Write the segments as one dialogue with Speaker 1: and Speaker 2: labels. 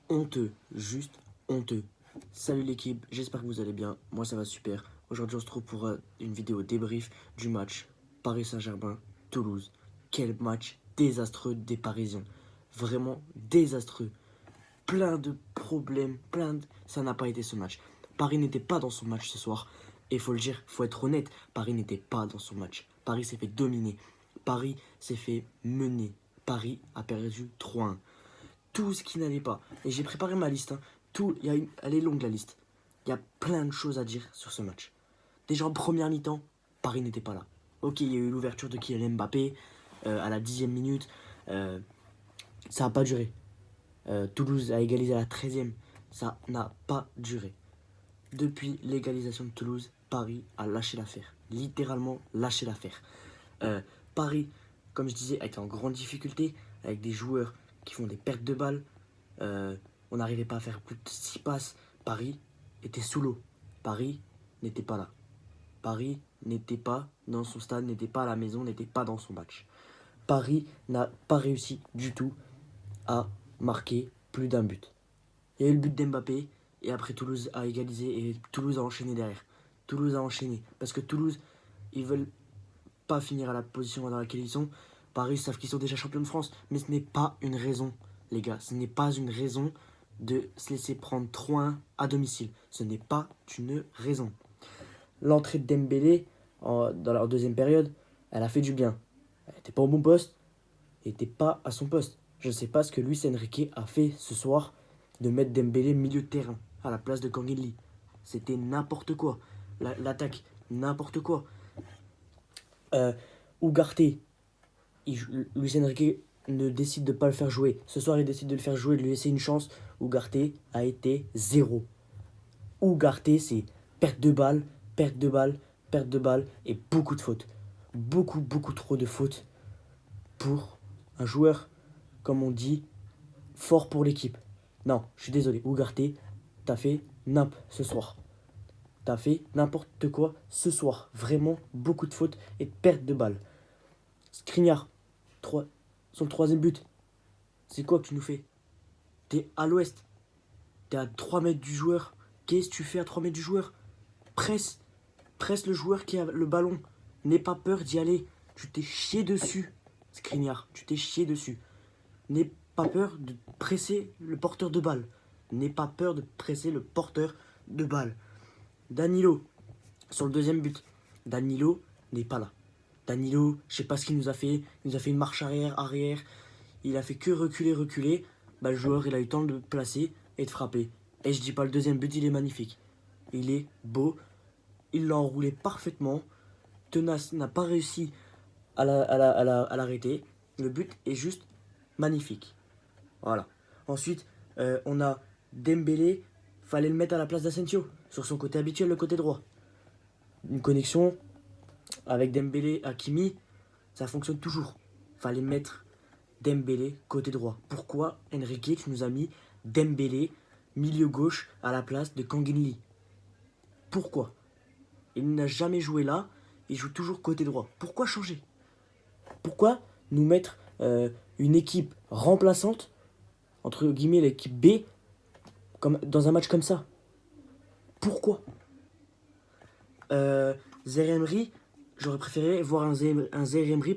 Speaker 1: honteux, juste honteux. Salut l'équipe, j'espère que vous allez bien, moi ça va super. Aujourd'hui on se trouve pour une vidéo débrief du match Paris Saint-Germain-Toulouse. Quel match désastreux des Parisiens, vraiment désastreux. Plein de problèmes, Ça n'a pas été ce match. Paris n'était pas dans son match ce soir. Et faut le dire, faut être honnête, Paris n'était pas dans son match. Paris s'est fait dominer, Paris s'est fait mener, Paris a perdu 3-1. Tout ce qui n'allait pas. Et j'ai préparé ma liste. Elle est longue la liste. Il y a plein de choses à dire sur ce match. Déjà en première mi-temps, Paris n'était pas là. Ok, il y a eu l'ouverture de Kylian Mbappé à la 10e minute. Ça n'a pas duré. Toulouse a égalisé à la 13e. Ça n'a pas duré. Depuis l'égalisation de Toulouse, Paris a lâché l'affaire. Littéralement lâché l'affaire. Paris, comme je disais, a été en grande difficulté avec des joueurs qui font des pertes de balles. On n'arrivait pas à faire plus de 6 passes. Paris était sous l'eau. Paris n'était pas là. Paris n'était pas dans son stade, n'était pas à la maison, n'était pas dans son match. Paris n'a pas réussi du tout à marquer plus d'un but. Il y a eu le but d'Mbappé et après Toulouse a égalisé et Toulouse a enchaîné derrière. Toulouse a enchaîné parce que Toulouse, ils veulent pas finir à la position dans laquelle ils sont. Paris savent qu'ils sont déjà champions de France, mais ce n'est pas une raison, les gars. Ce n'est pas une raison de se laisser prendre 3-1 à domicile. Ce n'est pas une raison. L'entrée de Dembélé dans leur deuxième période, elle a fait du bien. Elle n'était pas au bon poste, elle n'était pas à son poste. Je ne sais pas ce que Luis Enrique a fait ce soir de mettre Dembélé milieu de terrain à la place de Kangin. C'était n'importe quoi. L'attaque, n'importe quoi. Ugarte, Luis Enrique ne décide de ne pas le faire jouer. Ce soir, il décide de le faire jouer, de lui laisser une chance. Ugarte a été zéro. Ugarte, c'est perte de balle, perte de balle, perte de balle et beaucoup de fautes. Beaucoup trop de fautes pour un joueur, comme on dit, fort pour l'équipe. Non, je suis désolé, Ugarte, t'as fait ce soir. T'as fait n'importe quoi ce soir. Vraiment beaucoup de fautes et de perte de balle. Skriniar, son troisième but. C'est quoi que tu nous fais? T'es à l'ouest. T'es à 3 mètres du joueur. Qu'est-ce que tu fais à 3 mètres du joueur? Presse. Presse le joueur qui a le ballon. N'aie pas peur d'y aller. Tu t'es chié dessus, Skriniar. Tu t'es chié dessus. N'aie pas peur de presser le porteur de balle. N'aie pas peur de presser le porteur de balle. Danilo, sur le deuxième but. Danilo n'est pas là. Danilo, je sais pas ce qu'il nous a fait. Il nous a fait une marche arrière. Il a fait que reculer. Bah, le joueur, il a eu le temps de le placer et de frapper. Et je dis pas, le deuxième but, il est magnifique. Il est beau. Il l'a enroulé parfaitement. Tenace n'a pas réussi à l'arrêter. Le but est juste magnifique. Voilà. Ensuite, on a Dembélé. Fallait le mettre à la place d'Asensio. Sur son côté habituel, le côté droit. Une connexion avec Dembélé, Hakimi, ça fonctionne toujours. Fallait mettre Dembélé côté droit. Pourquoi Enrique, tu nous as mis Dembélé milieu gauche à la place de Kangin? Pourquoi? Il n'a jamais joué là, il joue toujours côté droit. Pourquoi changer? Pourquoi nous mettre une équipe remplaçante, entre guillemets l'équipe B, comme, dans un match comme ça? Pourquoi? Zaïre-Emery, j'aurais préféré voir un Zaïre-Emery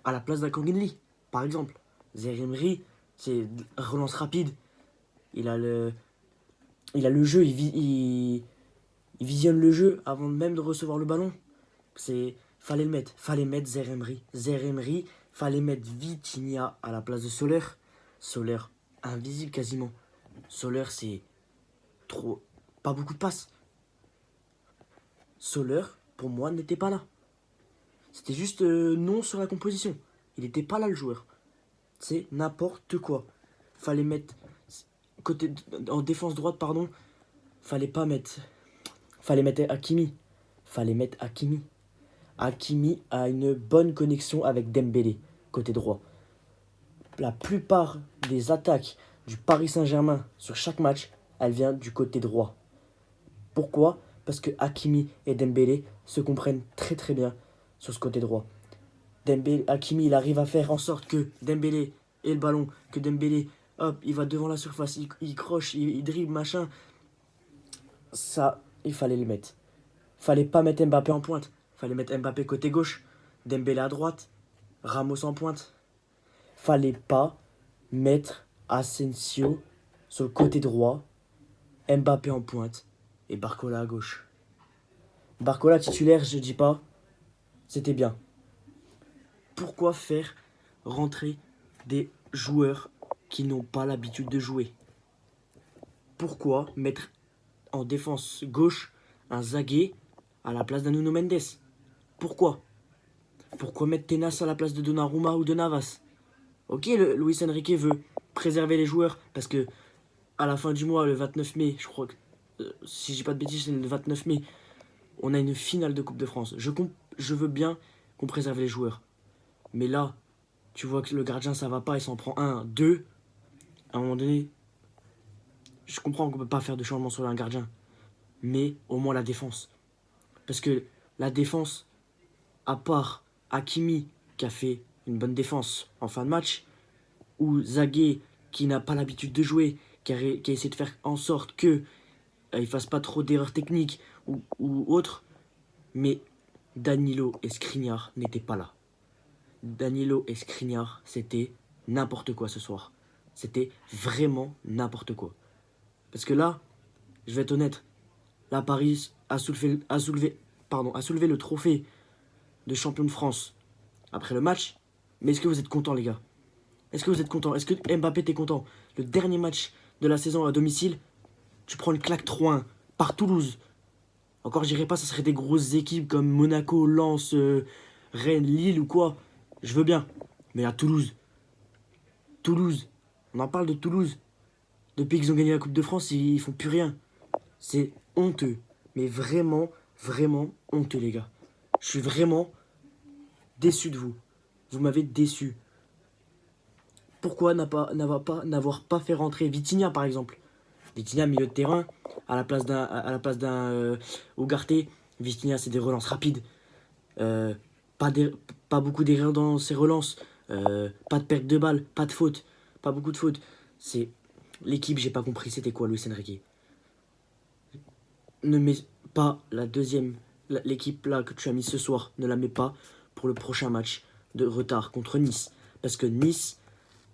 Speaker 1: à la place d'un Kangin, par exemple. Zaïre-Emery, c'est relance rapide. Il a le jeu, il visionne le jeu avant même de recevoir le ballon. Fallait mettre Zaïre-Emery. Zaïre-Emery, fallait mettre Vitinha à la place de Soler. Soler, invisible quasiment. Soler, c'est trop, pas beaucoup de passes. Soler, pour moi, n'était pas là. C'était juste non sur la composition. Il n'était pas là le joueur. C'est n'importe quoi. Fallait mettre en défense droite, pardon. Fallait mettre Hakimi. Hakimi a une bonne connexion avec Dembélé, côté droit. La plupart des attaques du Paris Saint-Germain sur chaque match, elle vient du côté droit. Pourquoi? Parce que Hakimi et Dembélé se comprennent très bien sur ce côté droit. Hakimi, il arrive à faire en sorte que Dembélé ait le ballon, que Dembélé hop, il va devant la surface, il croche, il dribble, machin. Ça, il fallait le mettre. Fallait pas mettre Mbappé en pointe. Fallait mettre Mbappé côté gauche, Dembélé à droite, Ramos en pointe. Fallait pas mettre Asensio sur le côté droit, Mbappé en pointe et Barcola à gauche. Barcola titulaire, je dis pas, c'était bien. Pourquoi faire rentrer des joueurs qui n'ont pas l'habitude de jouer? Pourquoi mettre en défense gauche un Zagué à la place d'un Nuno Mendes? Pourquoi? Pourquoi mettre Tenas à la place de Donnarumma ou de Navas? Ok, Luis Enrique veut préserver les joueurs parce que à la fin du mois, le 29 mai, je crois que, si je dis pas de bêtises, c'est le 29 mai, on a une finale de Coupe de France. Je veux bien qu'on préserve les joueurs. Mais là, tu vois que le gardien, ça va pas, il s'en prend un, deux. À un moment donné, je comprends qu'on peut pas faire de changement sur un gardien. Mais au moins la défense. Parce que la défense, à part Hakimi, qui a fait une bonne défense en fin de match, ou Zagué, qui n'a pas l'habitude de jouer, qui a essayé de faire en sorte que il fasse pas trop d'erreurs techniques ou autres, mais Danilo et Skriniar n'étaient pas là. Danilo et Skriniar, c'était n'importe quoi ce soir. C'était vraiment n'importe quoi. Parce que là, je vais être honnête, là Paris a soulevé le trophée de champion de France après le match. Mais est-ce que vous êtes contents, les gars? Est-ce que vous êtes contents? Est-ce que Mbappé t'es content? Le dernier match de la saison à domicile, tu prends une claque 3-1 par Toulouse. Encore, je dirais pas, ça serait des grosses équipes comme Monaco, Lens, Rennes, Lille ou quoi. Je veux bien. Mais à Toulouse, on en parle de Toulouse. Depuis qu'ils ont gagné la Coupe de France, ils font plus rien. C'est honteux. Mais vraiment, vraiment honteux, les gars. Je suis vraiment déçu de vous. Vous m'avez déçu. Pourquoi n'avoir pas fait rentrer Vitinha, par exemple? Vitinha, milieu de terrain, à la place d'un Ugarte. Vitinha, c'est des relances rapides. Euh, pas, pas beaucoup d'erreurs dans ses relances. Pas de perte de balle, pas de faute. Pas beaucoup de fautes. C'est l'équipe, j'ai pas compris c'était quoi Luis Enrique. Ne mets pas la deuxième, l'équipe là que tu as mis ce soir, ne la mets pas pour le prochain match de retard contre Nice. Parce que Nice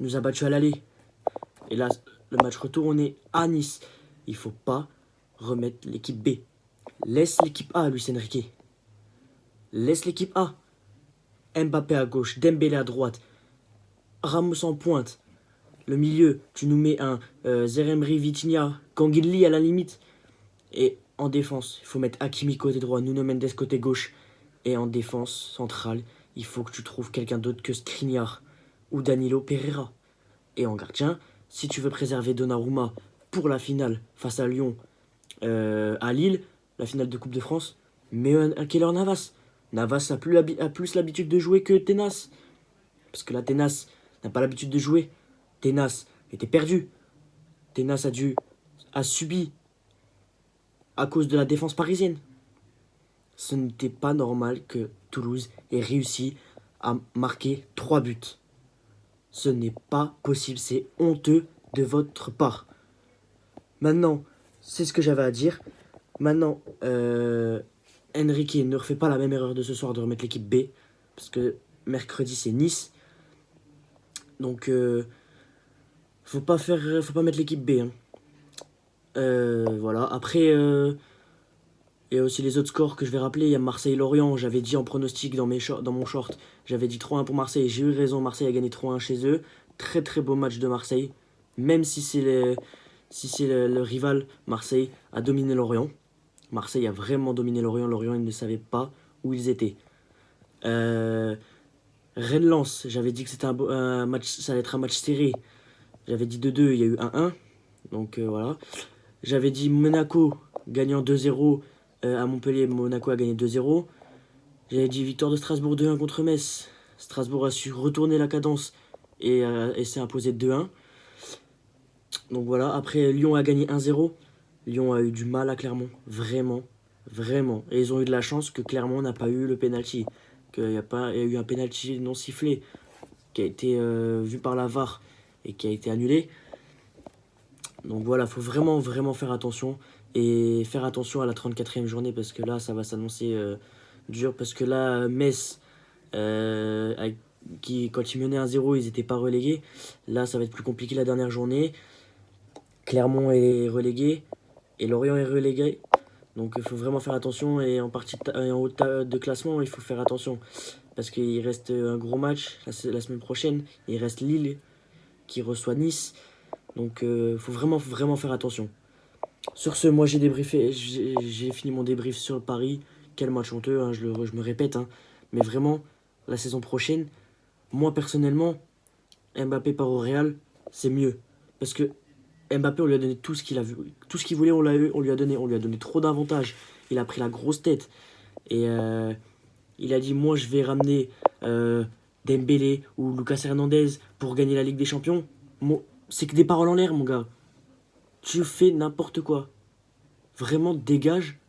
Speaker 1: nous a battus à l'aller. Et là, le match retour, on est à Nice. Il faut pas remettre l'équipe B. Laisse l'équipe A, Luis Enrique. Laisse l'équipe A. Mbappé à gauche, Dembélé à droite, Ramos en pointe. Le milieu, tu nous mets un Zeremri, Vitinha, Kangin à la limite. Et en défense, il faut mettre Hakimi côté droit, Nuno Mendes côté gauche. Et en défense centrale, il faut que tu trouves quelqu'un d'autre que Skriniar ou Danilo Pereira. Et en gardien, si tu veux préserver Donnarumma pour la finale face à Lyon, à Lille, la finale de Coupe de France, mets un Keylor Navas. Navas a plus l'habitude de jouer que Tenas. Parce que là, Tenas n'a pas l'habitude de jouer. Tenas était perdu. Tenas a subi à cause de la défense parisienne. Ce n'était pas normal que Toulouse ait réussi à marquer 3 buts. Ce n'est pas possible, c'est honteux de votre part. Maintenant, c'est ce que j'avais à dire. Maintenant, Enrique ne refait pas la même erreur de ce soir de remettre l'équipe B. Parce que mercredi, c'est Nice. Donc, faut pas mettre l'équipe B. Hein. Voilà. Après, il y a aussi les autres scores que je vais rappeler. Il y a Marseille-Lorient. J'avais dit en pronostic dans mon short. J'avais dit 3-1 pour Marseille. J'ai eu raison. Marseille a gagné 3-1 chez eux. Très très beau match de Marseille. Même si c'est le rival, Marseille a dominé Lorient. Marseille a vraiment dominé Lorient. Lorient, ils ne savaient pas où ils étaient. Rennes-Lens, j'avais dit que c'était un match, ça allait être un match serré. J'avais dit 2-2, il y a eu 1-1. Donc voilà. J'avais dit Monaco gagnant 2-0 à Montpellier. Monaco a gagné 2-0. J'avais dit victoire de Strasbourg 2-1 contre Metz. Strasbourg a su retourner la cadence et s'est imposé 2-1. Donc voilà. Après, Lyon a gagné 1-0. Lyon a eu du mal à Clermont. Vraiment. Vraiment. Et ils ont eu de la chance que Clermont n'a pas eu le penalty. Qu'il y a eu un penalty non sifflé qui a été vu par la VAR et qui a été annulé. Donc voilà, faut vraiment, vraiment faire attention. Et faire attention à la 34e journée parce que là, ça va s'annoncer dur. Parce que là, Metz, quand ils menaient 1-0, ils n'étaient pas relégués. Là, ça va être plus compliqué la dernière journée. Clermont est relégué et Lorient est relégué. Donc il faut vraiment faire attention. Et en haut de classement, il faut faire attention. Parce qu'il reste un gros match la semaine prochaine. Il reste Lille qui reçoit Nice. Donc il faut vraiment, vraiment faire attention. Sur ce, moi j'ai fini mon débrief sur Paris. Quel match honteux, hein, je me répète. Hein. Mais vraiment, la saison prochaine, moi personnellement, Mbappé part au Real, c'est mieux. Parce que Mbappé, on lui a donné tout ce qu'il a vu. Tout ce qu'il voulait, on lui a donné. On lui a donné trop d'avantages. Il a pris la grosse tête. Et il a dit, moi je vais ramener Dembélé ou Lucas Hernandez pour gagner la Ligue des Champions. C'est que des paroles en l'air, mon gars. Tu fais n'importe quoi. Vraiment, dégage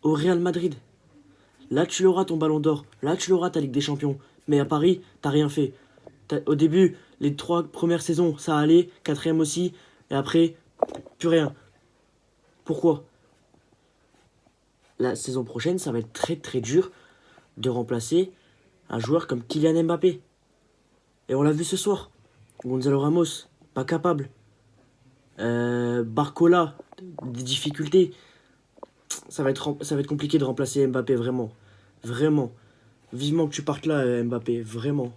Speaker 1: au Real Madrid. Là, tu l'auras ton ballon d'or. Là, tu l'auras ta Ligue des Champions. Mais à Paris, t'as rien fait. Au début, les 3 premières saisons, ça allait. 4e aussi. Et après, plus rien. Pourquoi? La saison prochaine, ça va être très très dur de remplacer un joueur comme Kylian Mbappé. Et on l'a vu ce soir. Gonzalo Ramos, pas capable. Barcola, des difficultés. Ça va être compliqué de remplacer Mbappé, vraiment. Vraiment. Vivement que tu partes là, Mbappé, vraiment.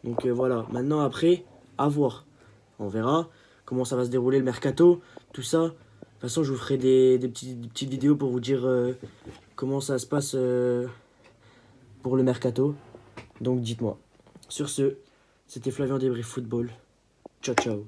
Speaker 1: Donc voilà, maintenant après, à voir. On verra comment ça va se dérouler le mercato, tout ça. De toute façon, je vous ferai des petites vidéos pour vous dire comment ça se passe pour le mercato. Donc dites-moi. Sur ce, c'était Flavien Débrief Football. Ciao, ciao.